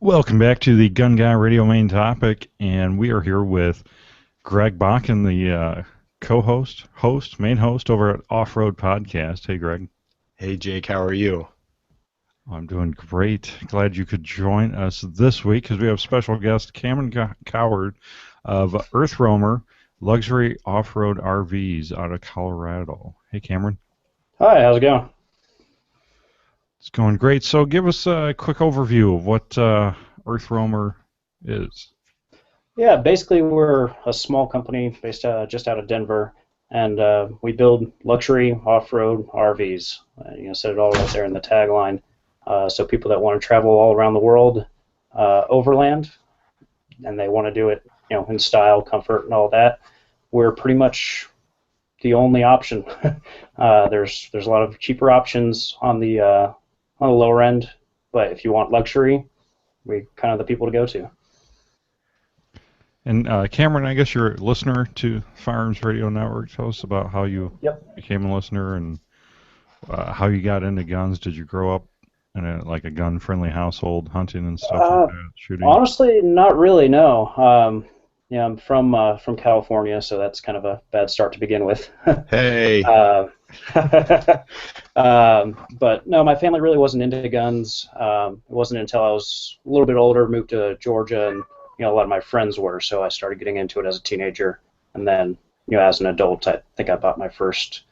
Welcome back to the Gun Guy Radio main topic, and we are here with Greg Bakken, the main host over at Offroad Podcast. Hey, Greg. Hey, Jake, how are you? I'm doing great. Glad you could join us this week because we have special guest Cameron Coward of EarthRoamer Luxury Off-Road RVs out of Colorado. Hey, Cameron. Hi, how's it going? It's going great. So give us a quick overview of what EarthRoamer is. Yeah, basically we're a small company based just out of Denver, and we build luxury off-road RVs. Said it all right there in the tagline. So people that want to travel all around the world, overland, and they want to do it, in style, comfort, and all that, we're pretty much the only option. There's a lot of cheaper options on the lower end, but if you want luxury, we're kind of the people to go to. And Cameron, I guess you're a listener to Firearms Radio Network. Tell us about how you became a listener and how you got into guns. Did you grow up in a gun-friendly household, hunting and stuff like that, shooting? Honestly, not really, no. I'm from California, so that's kind of a bad start to begin with. Hey. But no, my family really wasn't into guns. It wasn't until I was a little bit older, moved to Georgia, and a lot of my friends were, so I started getting into it as a teenager. And then, as an adult, I think I bought my first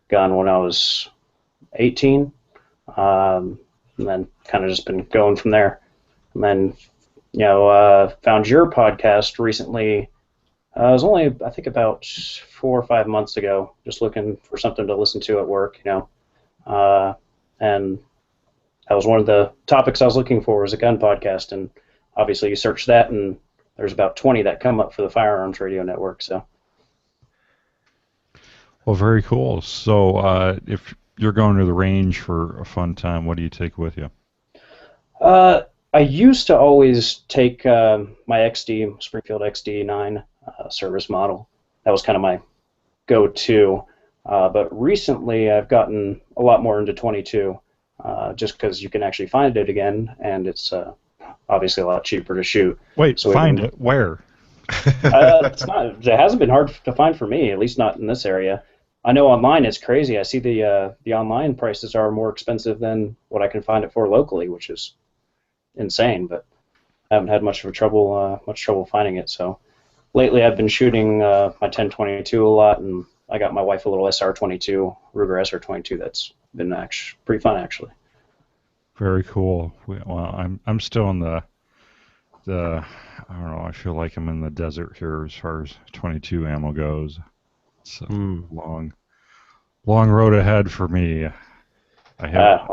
gun when I was 18, and then kind of just been going from there. And then, found your podcast recently. It was only, I think, about 4 or 5 months ago, just looking for something to listen to at work, and that was one of the topics I was looking for, was a gun podcast, and obviously you search that, and there's about 20 that come up for the Firearms Radio Network. So. Well, very cool. So if you're going to the range for a fun time, what do you take with you? I used to always take my XD, Springfield XD9 service model. That was kind of my go-to. But recently I've gotten a lot more into 22, just because you can actually find it again, and it's obviously a lot cheaper to shoot. Wait, so find it? Where? It hasn't been hard to find for me, at least not in this area. I know online it's crazy. I see the online prices are more expensive than what I can find it for locally, which is insane. But I haven't had much trouble finding it. So lately I've been shooting my 1022 a lot, and I got my wife a little SR22, Ruger SR22. That's been actually pretty fun, actually. Very cool. Well, I'm still in the I don't know. I feel like I'm in the desert here as far as 22 ammo goes. It's a long road ahead for me. I have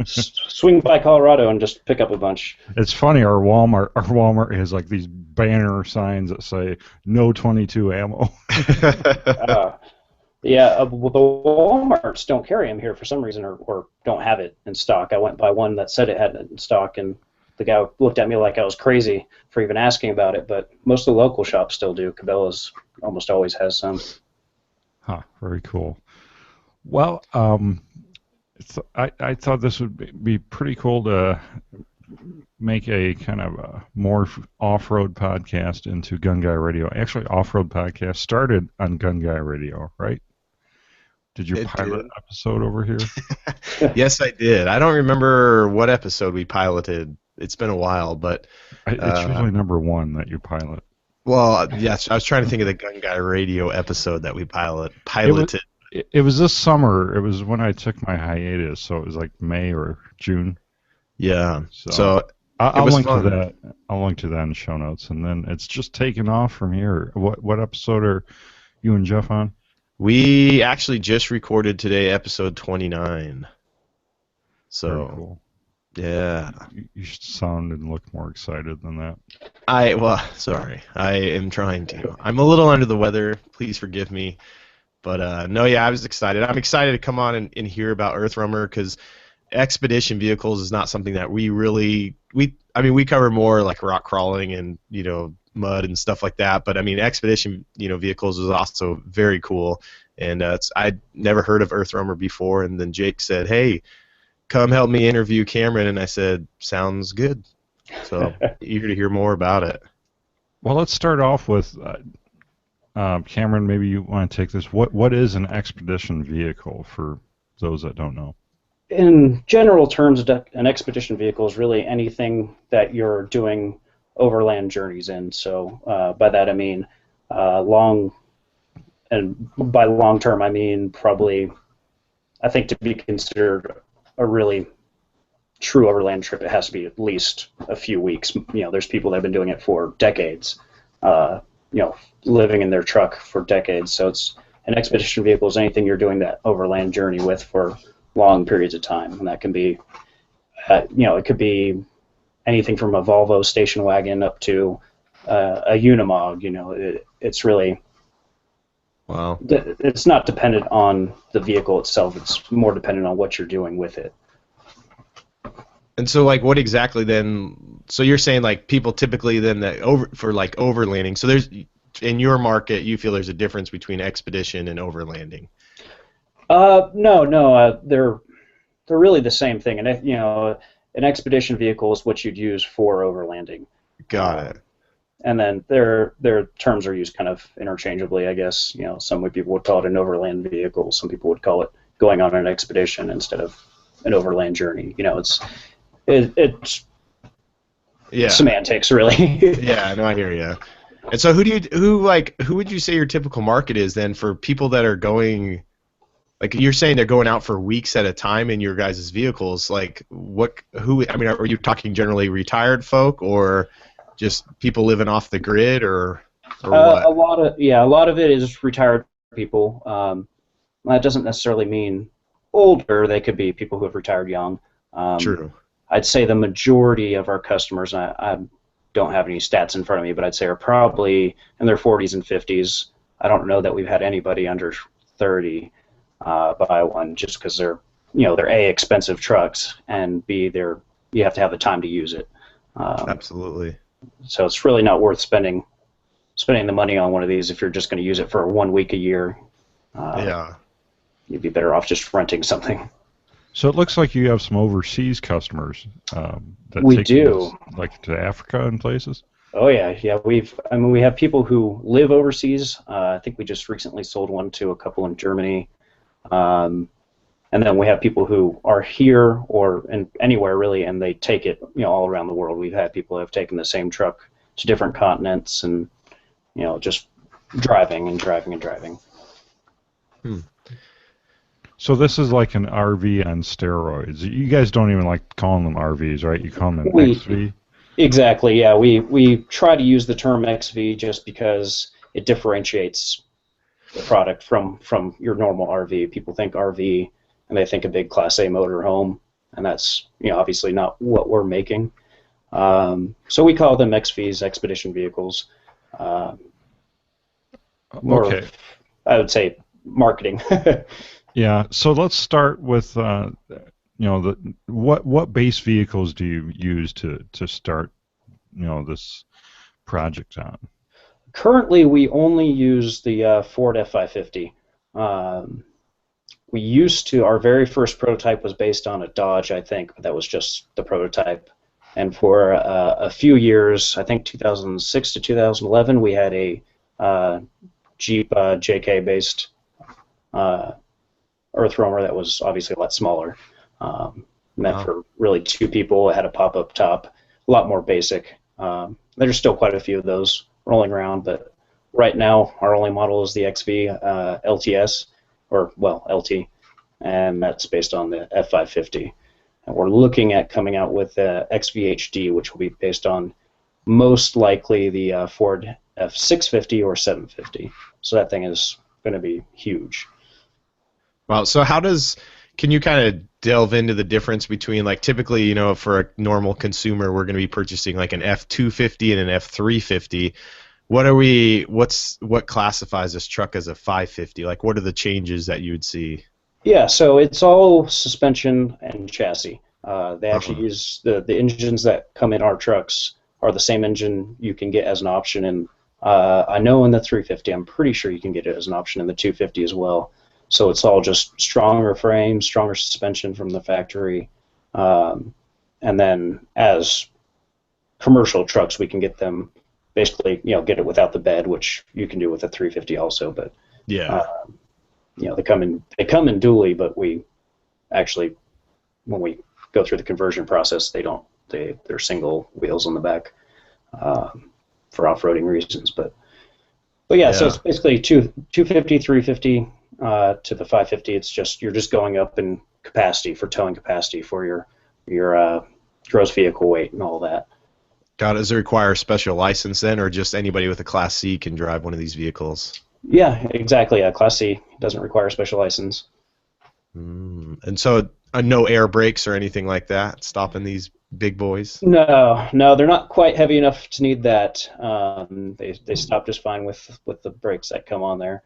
swing by Colorado and just pick up a bunch. It's funny. Our Walmart has like these banner signs that say "No 22 ammo." Well, the Walmarts don't carry them here for some reason, or don't have it in stock. I went by one that said it had it in stock, and the guy looked at me like I was crazy for even asking about it, but most of the local shops still do. Cabela's almost always has some. Huh, very cool. Well, I thought this would be pretty cool to make a kind of a more off-road podcast into Gun Guy Radio. Actually, Off-Road Podcast started on Gun Guy Radio, right? Did you pilot an episode over here? Yes, I did. I don't remember what episode we piloted. It's been a while, but it's usually number 1 that you pilot. Well, yes, I was trying to think of the Gun Guy Radio episode that we piloted. It was this summer. It was when I took my hiatus, so it was like May or June. Yeah. So I'll link to that. I'll link to that in the show notes, and then it's just taken off from here. What episode are you and Jeff on? We actually just recorded today, episode 29. So. Very cool. Yeah. You sound and look more excited than that. Sorry. I am trying to. I'm a little under the weather. Please forgive me. But, no, yeah, I was excited. I'm excited to come on and hear about EarthRoamer, because expedition vehicles is not something that we cover more like rock crawling and, mud and stuff like that. But, I mean, expedition, vehicles is also very cool. And I'd never heard of EarthRoamer before. And then Jake said, hey, come help me interview Cameron, and I said, sounds good. So eager to hear more about it. Well, let's start off with Cameron. Maybe you want to take this. What is an expedition vehicle for those that don't know? In general terms, an expedition vehicle is really anything that you're doing overland journeys in. So by that I mean long, and by long term I mean probably, I think to be considered a really true overland trip, it has to be at least a few weeks. There's people that have been doing it for decades, living in their truck for decades. So it's an expedition vehicle is anything you're doing that overland journey with for long periods of time, and that can be, it could be anything from a Volvo station wagon up to a Unimog. It's really, wow. It's not dependent on the vehicle itself. It's more dependent on what you're doing with it. And so, like, what exactly then? So you're saying, like, people typically then overlanding. So there's, in your market, you feel there's a difference between expedition and overlanding. No, they're really the same thing. And an expedition vehicle is what you'd use for overlanding. Got it. And then their terms are used kind of interchangeably, I guess. Some people would call it an overland vehicle. Some people would call it going on an expedition instead of an overland journey. It's semantics, really. Yeah, no, I hear you. And so, who would you say your typical market is then for people that are going? Like, you're saying they're going out for weeks at a time in your guys' vehicles. Like, are you talking generally retired folk or just people living off the grid, or what? A lot of it is retired people. That doesn't necessarily mean older. They could be people who have retired young. True. I'd say the majority of our customers, and I don't have any stats in front of me, but I'd say are probably in their 40s and 50s. I don't know that we've had anybody under 30 buy one, just because they're A, expensive trucks, and B, you have to have the time to use it. Absolutely. So it's really not worth spending the money on one of these if you're just going to use it for 1 week a year. Yeah. You'd be better off just renting something. So it looks like you have some overseas customers that we take do, you, like, to Africa and places. Oh yeah. We have people who live overseas. I think we just recently sold one to a couple in Germany, and then we have people who are here or anywhere really, and they take it all around the world. We've had people who have taken the same truck to different continents, and just driving and driving and driving. So this is like an RV on steroids. You guys don't even like calling them RVs, right? You call them an XV? Exactly, yeah. We try to use the term XV just because it differentiates the product from your normal RV. People think RV and they think a big Class A motor home, and that's obviously not what we're making. So we call them XVs, expedition vehicles. Okay. I would say marketing. Yeah. So let's start with what base vehicles do you use to start this project on? Currently, we only use the Ford F550. We used to. Our very first prototype was based on a Dodge, I think, but that was just the prototype. And for a few years, I think 2006 to 2011, we had a Jeep JK-based EarthRoamer that was obviously a lot smaller, meant for really two people. It had a pop-up top, a lot more basic. There's still quite a few of those rolling around, but right now our only model is the XV LTS, or well, LT, and that's based on the F550. And we're looking at coming out with the XVHD, which will be based on most likely the Ford F650 or 750. So that thing is going to be huge. Wow. So can you kind of delve into the difference between, like, typically, for a normal consumer, we're going to be purchasing like an F250 and an F350. What classifies this truck as a 550? Like, what are the changes that you would see? Yeah, so it's all suspension and chassis. They actually use the engines that come in our trucks are the same engine you can get as an option in. I know in the 350, I'm pretty sure you can get it as an option in the 250 as well. So it's all just stronger frames, stronger suspension from the factory, and then as commercial trucks, we can get them basically, get it without the bed, which you can do with a 350 also. But Yeah. they come in dually, but we actually, when we go through the conversion process, they're single wheels on the back for off-roading reasons. But yeah, so it's basically 250, 350 to the 550. It's just you're just going up in capacity for towing capacity for your gross vehicle weight and all that. Does it require a special license then, or just anybody with a Class C can drive one of these vehicles? Yeah, exactly. A Class C doesn't require a special license. And so no air brakes or anything like that stopping these big boys? No, they're not quite heavy enough to need that. They stop just fine with the brakes that come on there.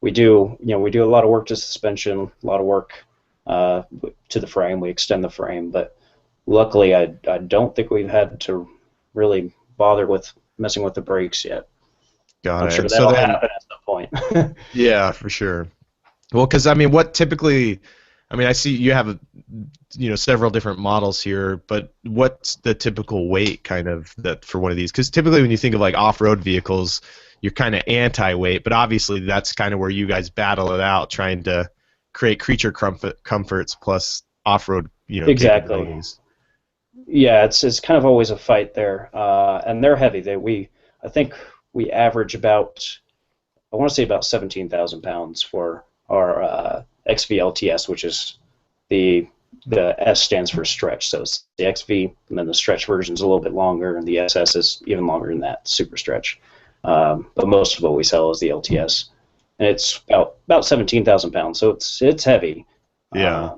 We do a lot of work to suspension, a lot of work to the frame. We extend the frame, but luckily I don't think we've had to really bother with messing with the brakes yet. Got it. I'm sure that'll happen at some point. Yeah, for sure. Well, because what typically, I see you have several different models here, but what's the typical weight kind of that for one of these? Because typically when you think of like off-road vehicles, you're kind of anti-weight, but obviously that's kind of where you guys battle it out, trying to create creature comforts plus off-road exactly. capabilities. Yeah, it's kind of always a fight there, and they're heavy. I think we average about, I want to say about 17,000 pounds for our XVLTS, which is the S stands for stretch, so it's the XV, and then the stretch version is a little bit longer, and the SS is even longer than that, super stretch. But most of what we sell is the LTS, and it's about 17,000 pounds, so it's heavy. Yeah.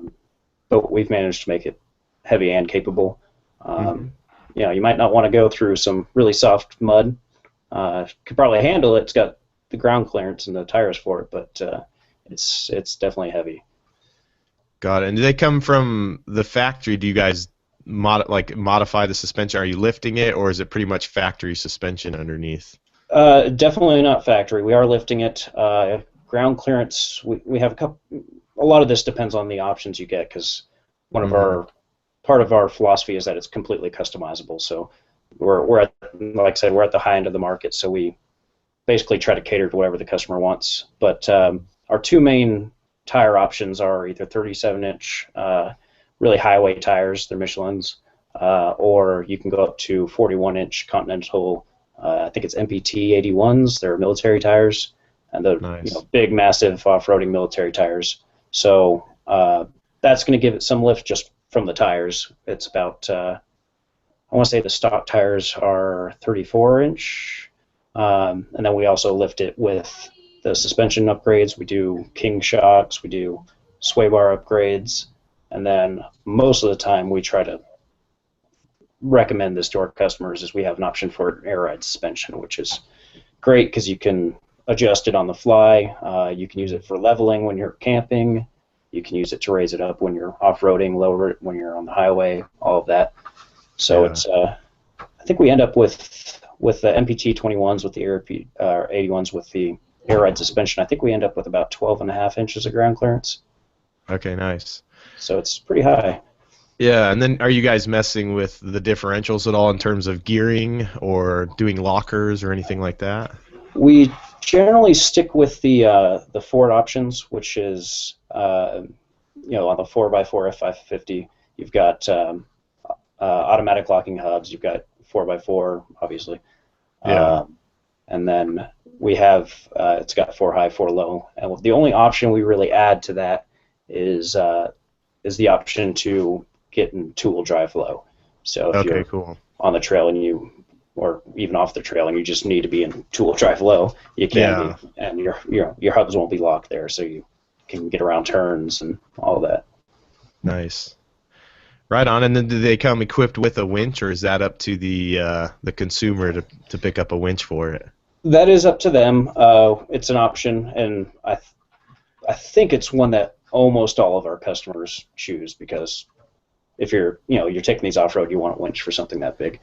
But we've managed to make it heavy and capable. You might not want to go through some really soft mud. Could probably handle it. It's got the ground clearance and the tires for it, but it's definitely heavy. Got it. And do they come from the factory? Do you guys modify the suspension? Are you lifting it, or is it pretty much factory suspension underneath? Definitely not factory. We are lifting it. Ground clearance. We have a lot of this depends on the options you get, because part of our philosophy is that it's completely customizable. So we're at, like I said, we're at the high end of the market, so we basically try to cater to whatever the customer wants. But our two main tire options are either 37-inch really highway tires, they're Michelin's, or you can go up to 41-inch Continental, I think it's MPT 81s, they're military tires, and they're nice. Big, massive off-roading military tires. So that's going to give it some lift just from the tires. It's about, I want to say the stock tires are 34-inch, and then we also lift it with the suspension upgrades. We do king shocks, we do sway bar upgrades, and then most of the time we try to recommend this to our customers is we have an option for air ride suspension, which is great because you can adjust it on the fly. You can use it for leveling when you're camping. You can use it to raise it up when you're off-roading, lower it when you're on the highway, all of that. So it's I think we end up with the MPT 21s with the Air 81s with the air ride suspension. I think we end up with about 12.5 inches of ground clearance. Okay, nice. So it's pretty high. Yeah, and then are you guys messing with the differentials at all in terms of gearing or doing lockers or anything like that? We generally stick with the Ford options, which is on the 4x4 F550, you've got automatic locking hubs. You've got 4x4, obviously. Yeah. And then we have it's got 4 high, 4 low, and the only option we really add to that is the option to get in two-wheel drive low. So if you're cool. on the trail or even off the trail and you just need to be in two-wheel drive low, you can be, and your hubs won't be locked there, so you can get around turns and all that. Nice. Right on. And then do they come equipped with a winch, or is that up to the consumer to pick up a winch for it? That is up to them. It's an option, and I think it's one that almost all of our customers choose, because if you're taking these off road, you want a winch for something that big.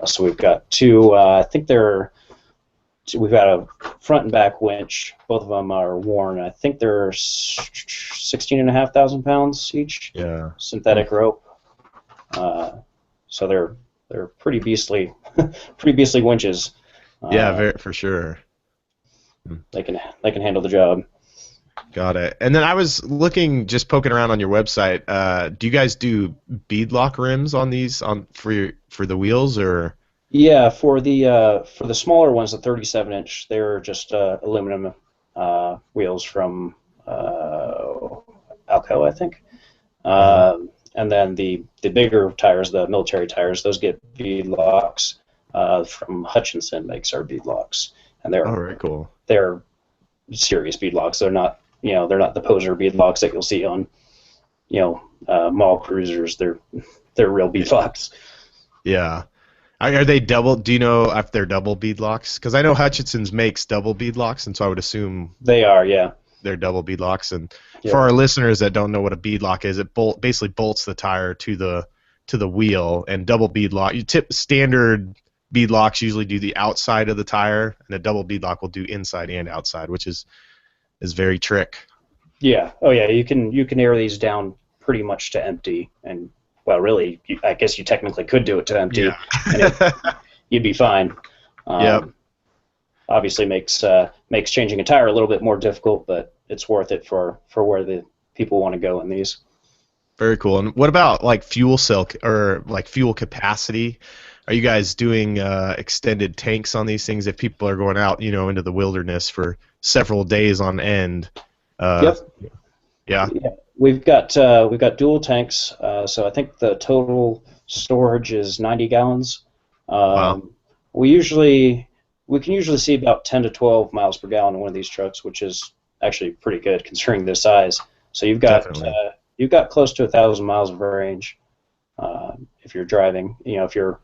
So we've got two. I think we've got a front and back winch. Both of them are worn. I think they're 16,500 pounds each. Yeah. Synthetic rope. So they're they're pretty beastly, pretty beastly winches. Yeah, for sure. They can handle the job. Got it. And then I was looking, just poking around on your website. Do you guys do beadlock rims on these for the wheels, or? Yeah, for the smaller ones, the 37-inch, they're just aluminum wheels from Alcoa, I think. And then the bigger tires, the military tires, those get beadlocks from Hutchinson makes our beadlocks, and they're very cool. They're serious beadlocks. They're not the poser beadlocks that you'll see on mall cruisers. They're real beadlocks. Yeah. Are they double? Do you know if they're double beadlocks? Because I know Hutchinson's makes double beadlocks, and so I would assume they are. Yeah. They're double beadlocks. And yeah. For our listeners that don't know what a beadlock is, it basically bolts the tire to the wheel. And double beadlock, standard beadlocks usually do the outside of the tire, and a double beadlock will do inside and outside, which is very trick. Yeah. Oh yeah. You can air these down pretty much to empty, and well, really, I guess you technically could do it to empty, yeah. and you'd be fine. Yep. Obviously makes changing a tire a little bit more difficult, but it's worth it for where the people want to go in these. Very cool. And what about like fuel cell or like fuel capacity? Are you guys doing extended tanks on these things if people are going out, into the wilderness for several days on end? Yep. Yeah. We've got dual tanks, so I think the total storage is 90 gallons. Wow. We can usually see about 10 to 12 miles per gallon in one of these trucks, which is actually pretty good considering their size. So you've got close to 1,000 miles of range if you're driving. If you're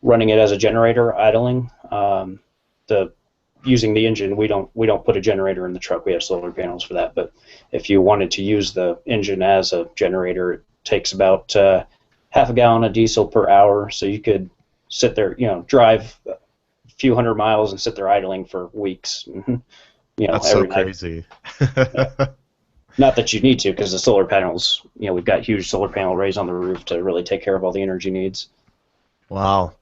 running it as a generator idling, using the engine, we don't put a generator in the truck. We have solar panels for that. But if you wanted to use the engine as a generator, it takes about half a gallon of diesel per hour. So you could sit there, drive a few hundred miles and sit there idling for weeks. That's so crazy. Not that you need to, because the solar panels, we've got huge solar panel arrays on the roof to really take care of all the energy needs. Wow.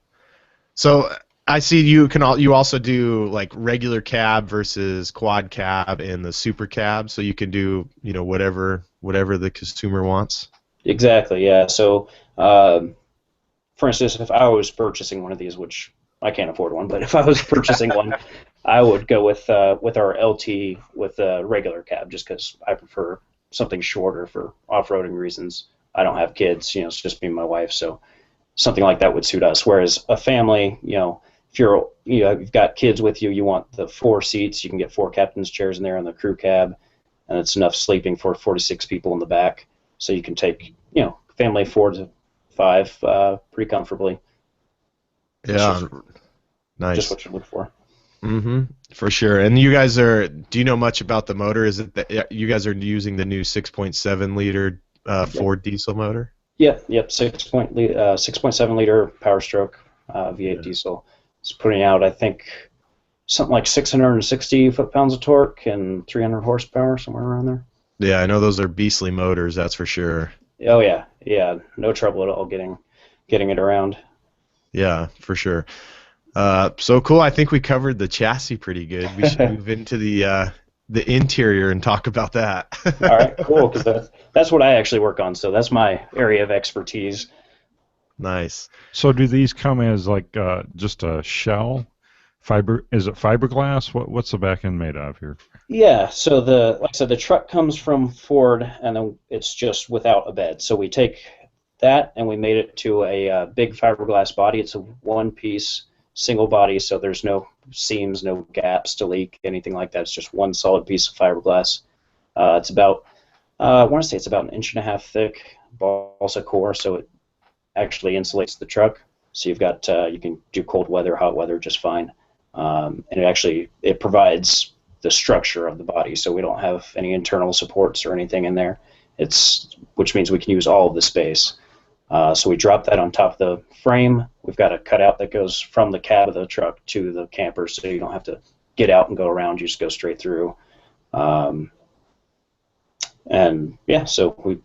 So I see you also do like regular cab versus quad cab and the super cab, so you can do whatever the consumer wants. Exactly. Yeah. So, for instance, if I was purchasing one of these, which I can't afford one, but if I was purchasing one, I would go with our LT with a regular cab, just because I prefer something shorter for off-roading reasons. I don't have kids, it's just me and my wife, so something like that would suit us. Whereas a family, if you've got kids with you, you want the 4 seats. You can get 4 captain's chairs in there in the crew cab, and it's enough sleeping for 46 people in the back. So you can take, family 4 to 5 pretty comfortably. Yeah, nice. Just what you look for. Mm-hmm. For sure. And you guys do you know much about the motor? Is it that you guys are using the new 6.7 liter Ford diesel motor? Yep. 6.7 liter Power Stroke V8 diesel. It's putting out, I think, something like 660 foot-pounds of torque and 300 horsepower, somewhere around there. Yeah, I know those are beastly motors, that's for sure. Oh yeah, no trouble at all getting it around. Yeah, for sure. So cool. I think we covered the chassis pretty good. We should move into the interior and talk about that. All right, cool. Because that's what I actually work on. So that's my area of expertise. Nice. So do these come as like just a shell? Is it fiberglass? What's the back end made of here? Yeah. So like I said, the truck comes from Ford, and then it's just without a bed. So we take that and we made it to a big fiberglass body. It's a one-piece single body, so there's no seams, no gaps to leak, anything like that. It's just one solid piece of fiberglass. It's about, I want to say it's about 1.5 inches thick, balsa core, so it actually insulates the truck. So you've got, you can do cold weather, hot weather just fine. And it provides the structure of the body, so we don't have any internal supports or anything in there. Which means we can use all of the space. So we drop that on top of the frame. We've got a cutout that goes from the cab of the truck to the camper, so you don't have to get out and go around. You just go straight through. And yeah, so we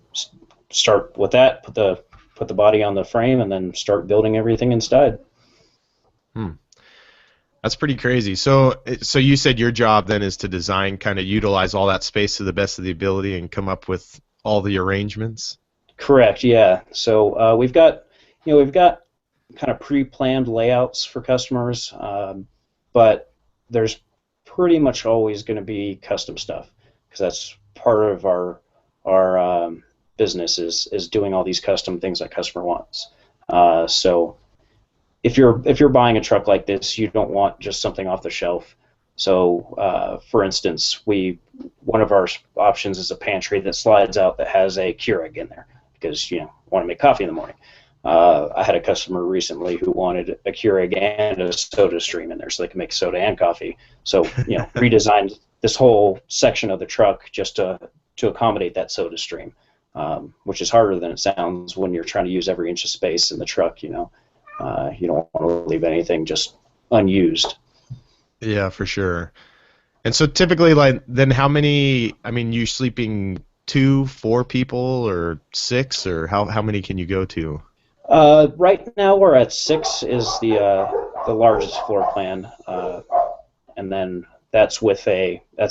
start with that, put the put the body on the frame, and then start building everything inside. That's pretty crazy. So you said your job then is to design, kind of utilize all that space to the best of the ability and come up with all the arrangements? Correct, yeah. So we've got kind of pre-planned layouts for customers, but there's pretty much always going to be custom stuff, because that's part of our business is doing all these custom things that customer wants. So if you're buying a truck like this, you don't want just something off the shelf. So for instance, one of our options is a pantry that slides out that has a Keurig in there, because want to make coffee in the morning. I had a customer recently who wanted a Keurig and a soda stream in there so they can make soda and coffee. So redesigned this whole section of the truck just to accommodate that soda stream, which is harder than it sounds when you're trying to use every inch of space in the truck. You don't want to leave anything just unused. Yeah, for sure. And so typically, like, then how many? I mean, you sleeping 2, 4 people, or 6, or how many can you go to? Right now we're at 6 is the largest floor plan, and then that's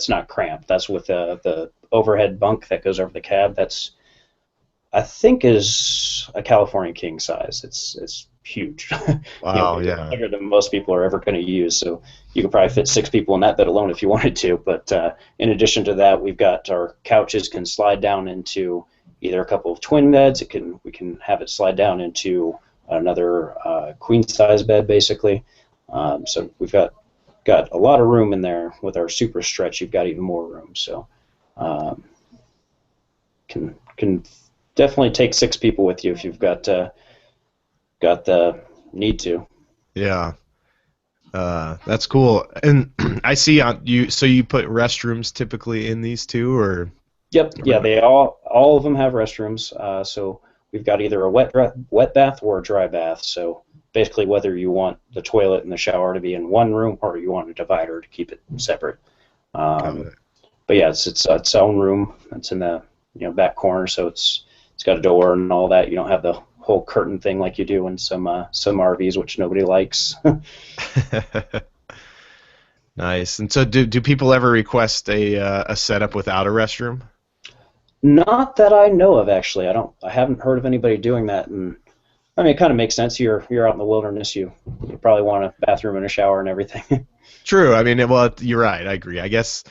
not cramped. That's with the overhead bunk that goes over the cab. That's, I think, is a California king size. It's huge. Wow, yeah. Bigger than most people are ever going to use. So you could probably fit 6 people in that bed alone if you wanted to. But in addition to that, we've got our couches can slide down into either a couple of twin beds. We can have it slide down into another queen size bed, basically. So we've got a lot of room in there. With our super stretch, you've got even more room. So can definitely take 6 people with you if you've got the need to. Yeah. That's cool. And I see so you put restrooms typically in these too, or? Yep. Yeah, they all of them have restrooms. So we've got either a wet bath or a dry bath. So basically, whether you want the toilet and the shower to be in one room or you want a divider to keep it separate. But yeah, it's its own room. It's in the back corner, so it's got a door and all that. You don't have the whole curtain thing like you do in some RVs, which nobody likes. Nice. And so do people ever request a setup without a restroom? Not that I know of, actually. I haven't heard of anybody doing that, and I mean, it kind of makes sense. You're out in the wilderness. You probably want a bathroom and a shower and everything. True. I mean, well, you're right. I agree. I guess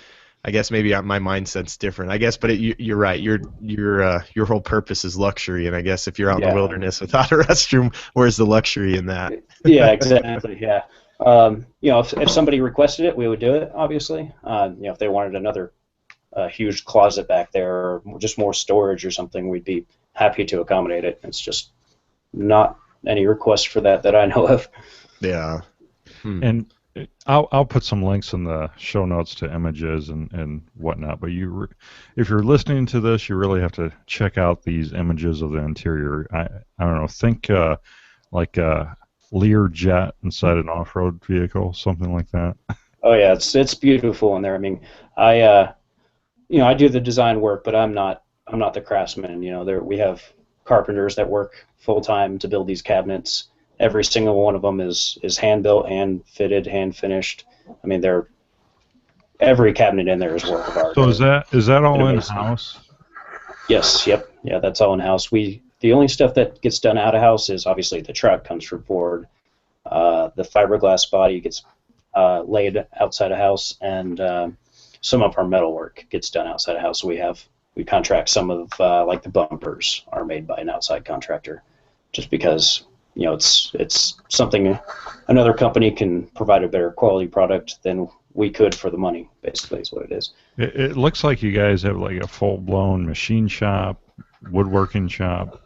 maybe my mindset's different. I guess, but you're right. Your whole purpose is luxury, and I guess if you're out in the wilderness without a restroom, where's the luxury in that? Yeah, exactly. Yeah. If somebody requested it, we would do it. Obviously, if they wanted another huge closet back there, or just more storage or something, we'd be happy to accommodate it. It's just not any request for that I know of. Yeah. And I'll put some links in the show notes to images and whatnot. But if you're listening to this, you really have to check out these images of the interior. I don't know. Think like a Learjet inside an off-road vehicle, something like that. Oh yeah, it's beautiful in there. I mean, I do the design work, but I'm not the craftsman. We have carpenters that work full time to build these cabinets. Every single one of them is hand built, hand fitted, hand finished. I mean, every cabinet in there is work of art. So is that all in house? Yes. Yep. Yeah, that's all in house. The only stuff that gets done out of house is obviously the truck comes from Ford. The fiberglass body gets laid outside of house, and some of our metal work gets done outside of house. We contract some of like the bumpers are made by an outside contractor, just because it's something another company can provide a better quality product than we could for the money. Basically, is what it is. It looks like you guys have like a full-blown machine shop, woodworking shop.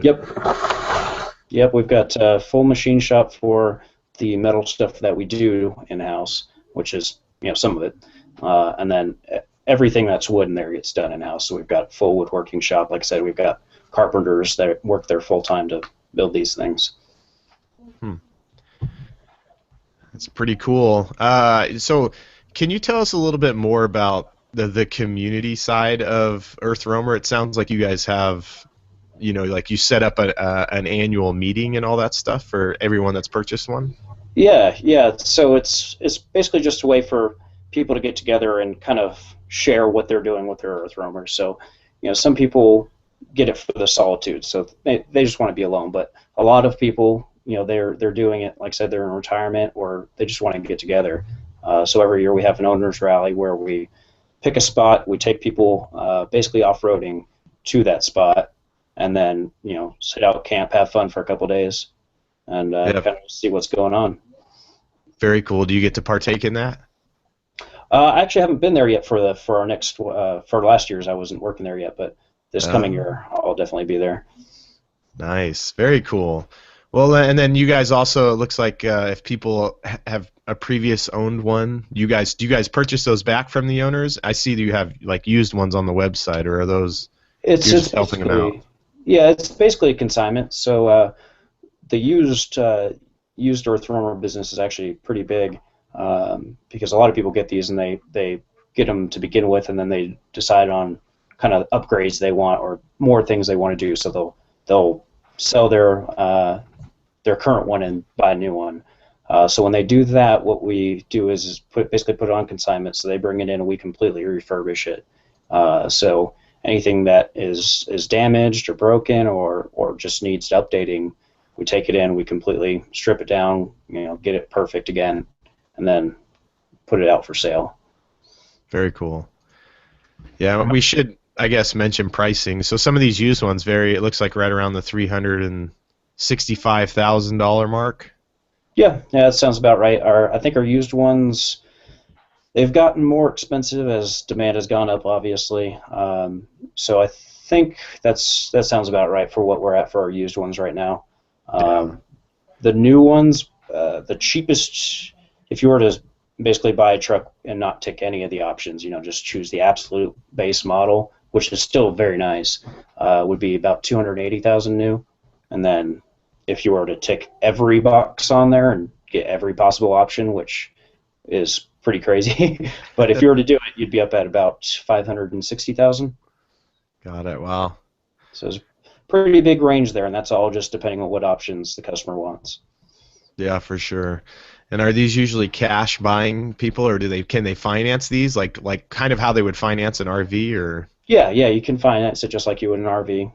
Yep. We've got a full machine shop for the metal stuff that we do in house, which is some of it, and then everything that's wood in there gets done in house. So we've got a full woodworking shop. Like I said, we've got carpenters that work there full time to build these things. That's pretty cool. So can you tell us a little bit more about the community side of EarthRoamer? It sounds like you guys have like you set up an annual meeting and all that stuff for everyone that's purchased one? Yeah. So it's basically just a way for people to get together and kind of share what they're doing with their EarthRoamers. So, some people get it for the solitude, so they just want to be alone. But a lot of people, they're doing it, like I said, they're in retirement or they just want to get together. So every year we have an owners rally where we pick a spot, we take people basically off-roading to that spot, and then sit out camp, have fun for a couple days, and kind of see what's going on. Very cool. Do you get to partake in that? I actually haven't been there yet for our next for last year's. I wasn't working there yet, but this coming year I'll definitely be there. Nice. Very cool. Well, and then you guys also, it looks like if people have a previous owned one, do you guys purchase those back from the owners? I see that you have like used ones on the website, or are those just helping them out? Yeah, it's basically a consignment. So the used EarthRoamer business is actually pretty big because a lot of people get these and they get them to begin with, and then they decide on kind of upgrades they want or more things they want to do. So they'll sell their current one and buy a new one. So when they do that, what we do is basically put it on consignment. So they bring it in and we completely refurbish it. So anything that is damaged or broken or just needs updating, we take it in, we completely strip it down, get it perfect again, and then put it out for sale. Very cool. Yeah, we should, I guess, mention pricing. So some of these used ones vary. It looks like right around the $365,000 mark. Yeah, that sounds about right. I think our used ones, they've gotten more expensive as demand has gone up, obviously. So I think that sounds about right for what we're at for our used ones right now. The new ones, the cheapest, if you were to basically buy a truck and not tick any of the options, just choose the absolute base model, which is still very nice, would be about $280,000 new. And then if you were to tick every box on there and get every possible option, which is pretty crazy, but if you were to do it, you'd be up at about $560,000. Got it. Wow. So it's a pretty big range there, and that's all just depending on what options the customer wants. Yeah, for sure. And are these usually cash buying people, or can they finance these, like kind of how they would finance an RV, or? Yeah, you can finance it just like you would an RV.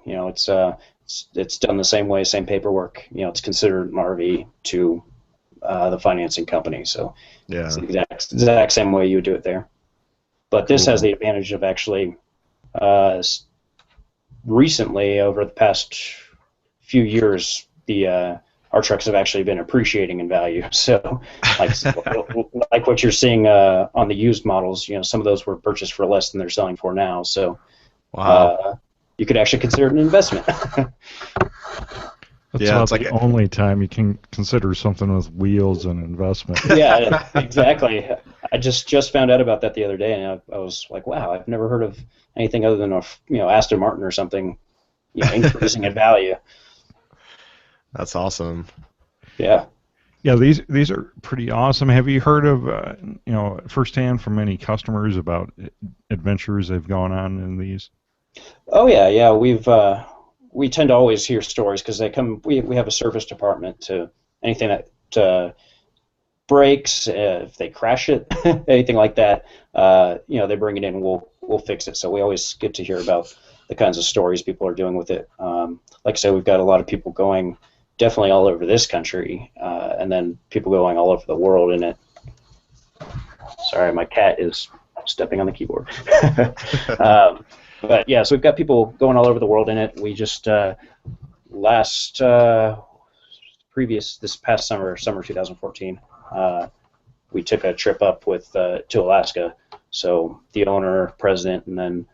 It's done the same way, same paperwork. It's considered an RV to the financing company. So yeah, it's the exact same way you would do it there. But this has the advantage of actually recently, over the past few years, our trucks have actually been appreciating in value. So, like what you're seeing on the used models, some of those were purchased for less than they're selling for now. So, wow, you could actually consider it an investment. That's not the only time you can consider something with wheels an investment. Yeah, exactly. I just found out about that the other day, and I was like, wow, I've never heard of anything other than Aston Martin or something increasing in value. That's awesome. Yeah. Yeah, these are pretty awesome. Have you heard of firsthand from any customers about adventures they've gone on in these? Oh yeah. We tend to always hear stories because they come. We have a service department to anything that breaks, if they crash it, anything like that. They bring it in, and we'll fix it. So we always get to hear about the kinds of stories people are doing with it. Like I said, we've got a lot of people going definitely all over this country, and then people going all over the world in it. Sorry, my cat is stepping on the keyboard. But yeah, so we've got people going all over the world in it. We just this past summer 2014, we took a trip up to Alaska. So the owner, president, and then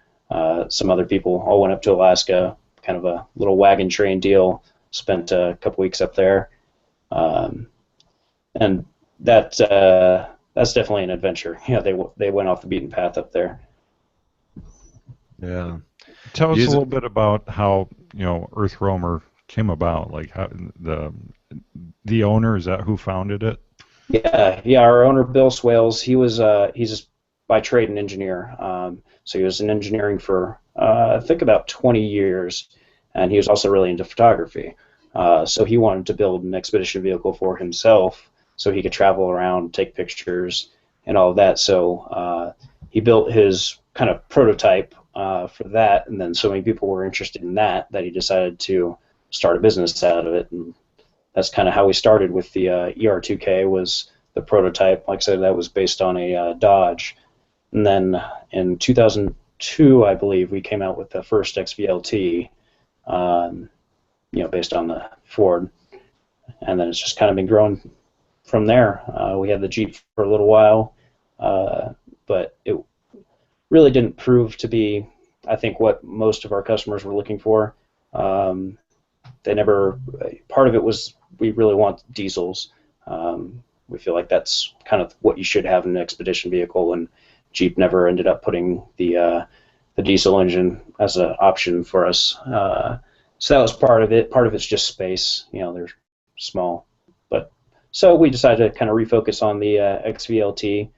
some other people all went up to Alaska, kind of a little wagon train deal. Spent a couple weeks up there, and that's definitely an adventure. They went off the beaten path up there. Yeah. Tell us a little bit about how EarthRoamer came about. Like how the owner, is that who founded it? Yeah. Our owner, Bill Swales, he's by trade an engineer. So he was in engineering for I think about 20 years, and he was also really into photography. So he wanted to build an expedition vehicle for himself so he could travel around, take pictures, and all of that. So he built his kind of prototype for that, and then so many people were interested in that he decided to start a business out of it. And that's kind of how we started with the ER2K, was the prototype. Like I said, that was based on a Dodge. And then in 2002, I believe, we came out with the first XVLT, based on the Ford. And then it's just kind of been growing from there. We had the Jeep for a little while, but it really didn't prove to be, I think, what most of our customers were looking for. They never, part of it was we really want diesels. We feel like that's kind of what you should have in an expedition vehicle, and Jeep never ended up putting the diesel engine as an option for us. So that was part of it. Part of it's just space. They're small. But so we decided to kind of refocus on the XVLT.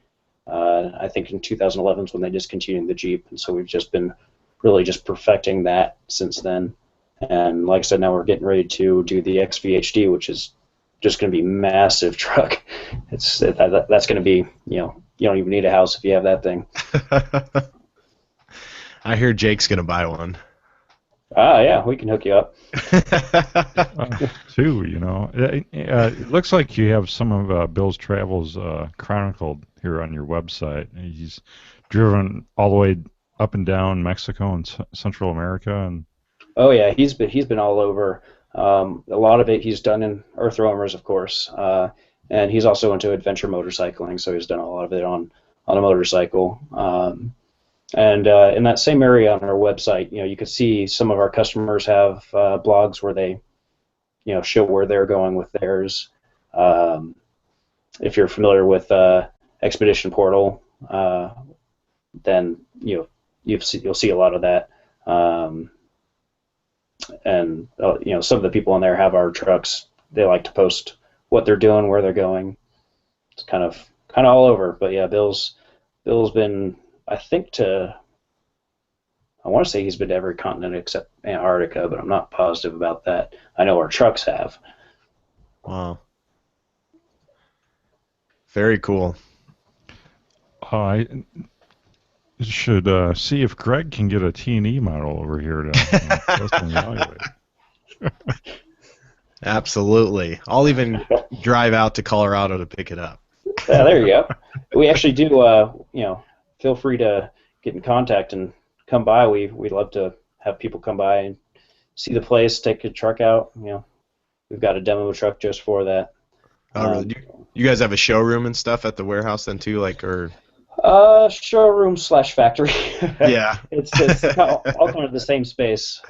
I think in 2011 is when they discontinued the Jeep, and so we've just been really just perfecting that since then. And like I said, now we're getting ready to do the XVHD, which is just going to be massive truck. That's going to be, you don't even need a house if you have that thing. I hear Jake's going to buy one. Yeah, we can hook you up. Too, it looks like you have some of Bill's travels chronicled here on your website. He's driven all the way up and down Mexico and Central America, and oh yeah, he's been all over. A lot of it he's done in EarthRoamers, of course, and he's also into adventure motorcycling, so he's done a lot of it on a motorcycle. And in that same area on our website, you can see some of our customers have blogs where they, show where they're going with theirs. If you're familiar with Expedition Portal, then you'll see a lot of that. And some of the people on there have our trucks. They like to post what they're doing, where they're going. It's kind of all over. But yeah, Bill's been, I want to say he's been to every continent except Antarctica, but I'm not positive about that. I know our trucks have. Wow. Very cool. I should see if Greg can get a T&E model over here to test and evaluate. Absolutely. I'll even drive out to Colorado to pick it up. Yeah, there you go. We actually do, feel free to get in contact and come by. We'd love to have people come by and see the place, take a truck out. We've got a demo truck just for that. Oh, really? You guys have a showroom and stuff at the warehouse then too, or? Showroom / factory. Yeah. It's all kind of the same space.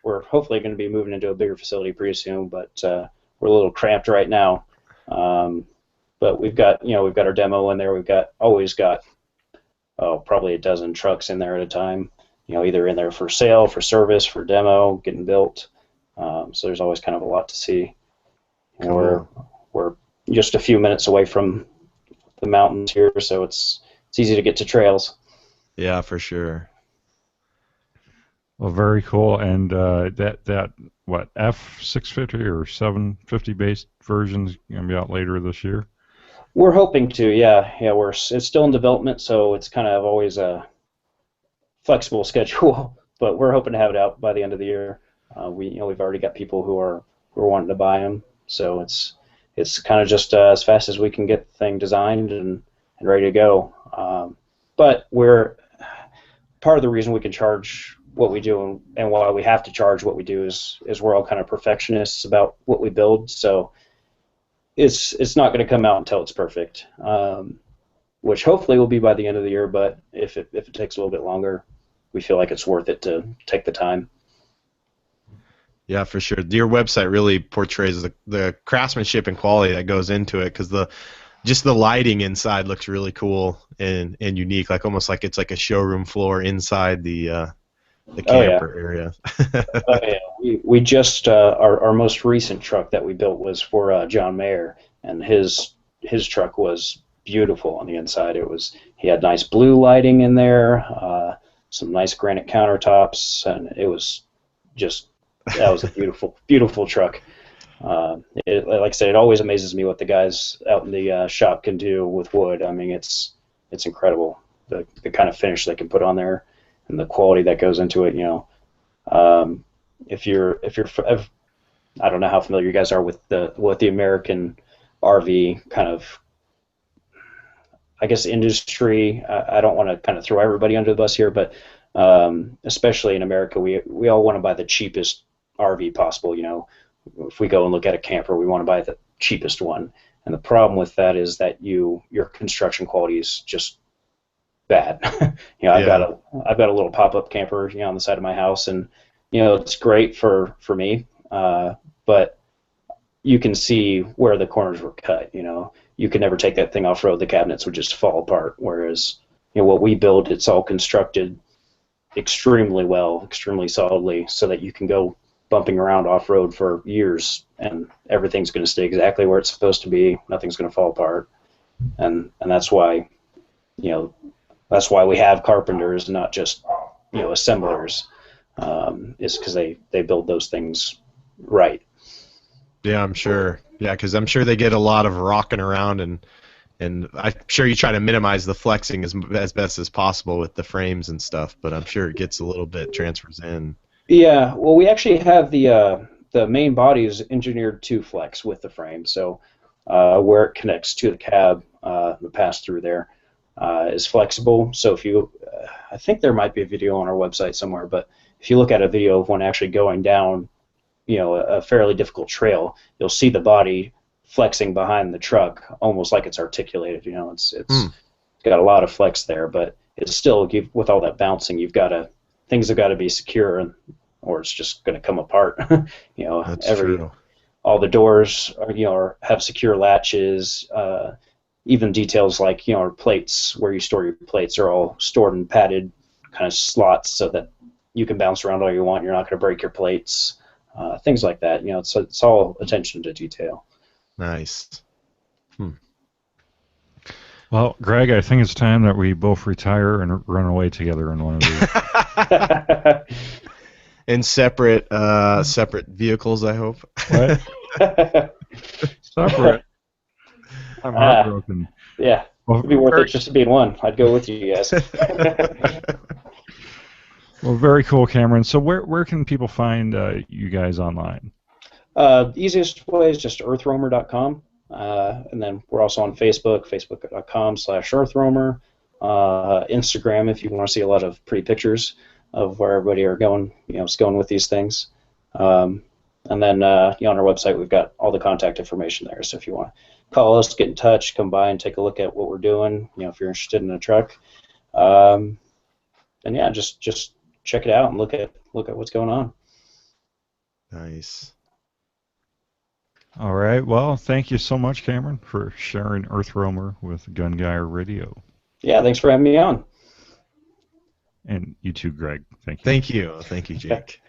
We're hopefully going to be moving into a bigger facility pretty soon, but we're a little cramped right now. But we've got our demo in there. We've always got probably a dozen trucks in there at a time. Either in there for sale, for service, for demo, getting built. So there's always kind of a lot to see. Cool. We're just a few minutes away from the mountains here, so it's easy to get to trails. Yeah, for sure. Well, very cool. And that F650 or 750 based version's gonna be out later this year? We're hoping to, yeah. It's still in development, so it's kind of always a flexible schedule. But we're hoping to have it out by the end of the year. We've already got people who are wanting to buy them, so it's kind of just as fast as we can get the thing designed and ready to go. But we're part of the reason we can charge what we do and why we have to charge what we do is we're all kind of perfectionists about what we build. So it's not going to come out until it's perfect, which hopefully will be by the end of the year. But if it takes a little bit longer, we feel like it's worth it to take the time. Yeah, for sure. Your website really portrays the craftsmanship and quality that goes into it, because just the lighting inside looks really cool and unique, almost like it's like a showroom floor inside the camper area. Oh, yeah. We just our most recent truck that we built was for John Mayer, and his truck was beautiful on the inside. He had nice blue lighting in there, some nice granite countertops, and it was just that was a beautiful, beautiful truck. Like I said, it always amazes me what the guys out in the shop can do with wood. I mean, it's incredible the kind of finish they can put on there and the quality that goes into it. If I don't know how familiar you guys are with the American RV kind of, I guess, industry. I don't want to kind of throw everybody under the bus here, but especially in America, we all want to buy the cheapest RV possible. If we go and look at a camper, we want to buy the cheapest one. And the problem with that is that your construction quality is just bad. I've got a little pop-up camper, on the side of my house, and it's great for me, but you can see where the corners were cut. You can never take that thing off road; the cabinets would just fall apart. Whereas what we build, it's all constructed extremely well, extremely solidly, so that you can go bumping around off road for years, and everything's going to stay exactly where it's supposed to be. Nothing's going to fall apart, and that's why that's why we have carpenters, not just assemblers. Is because they build those things right. Yeah, I'm sure. Yeah, because I'm sure they get a lot of rocking around, and I'm sure you try to minimize the flexing as best as possible with the frames and stuff. But I'm sure it gets a little bit transfers in. Yeah, well, we actually have the main body is engineered to flex with the frame, so where it connects to the cab, the pass through there is flexible. So if you, I think there might be a video on our website somewhere, but if you look at a video of one actually going down, a fairly difficult trail, you'll see the body flexing behind the truck, almost like it's articulated. It's got a lot of flex there, but it's still, with all that bouncing, things have got to be secure, or it's just going to come apart. That's true. All the doors have secure latches. Even details like our plates, where you store your plates, are all stored in padded kind of slots so that you can bounce around all you want. You're not going to break your plates. Things like that. It's all attention to detail. Nice. Well, Greg, I think it's time that we both retire and run away together in one of these. In separate vehicles, I hope. What? Separate. I'm heartbroken. Yeah, it'd be worth it just to be in one. I'd go with you guys. Well, very cool, Cameron. So where can people find you guys online? The easiest way is just EarthRoamer.com. And then we're also on Facebook, facebook.com/EarthRoamer. Instagram, if you want to see a lot of pretty pictures of where everybody are going, is going with these things. And then on our website, we've got all the contact information there. So if you want to call us, get in touch, come by and take a look at what we're doing, if you're interested in a truck. And yeah, just check it out and look at what's going on. Nice. All right. Well, thank you so much, Cameron, for sharing EarthRoamer with Gun Guy Radio. Yeah, thanks for having me on. And you too, Greg. Thank you. Thank you. Thank you, Jake.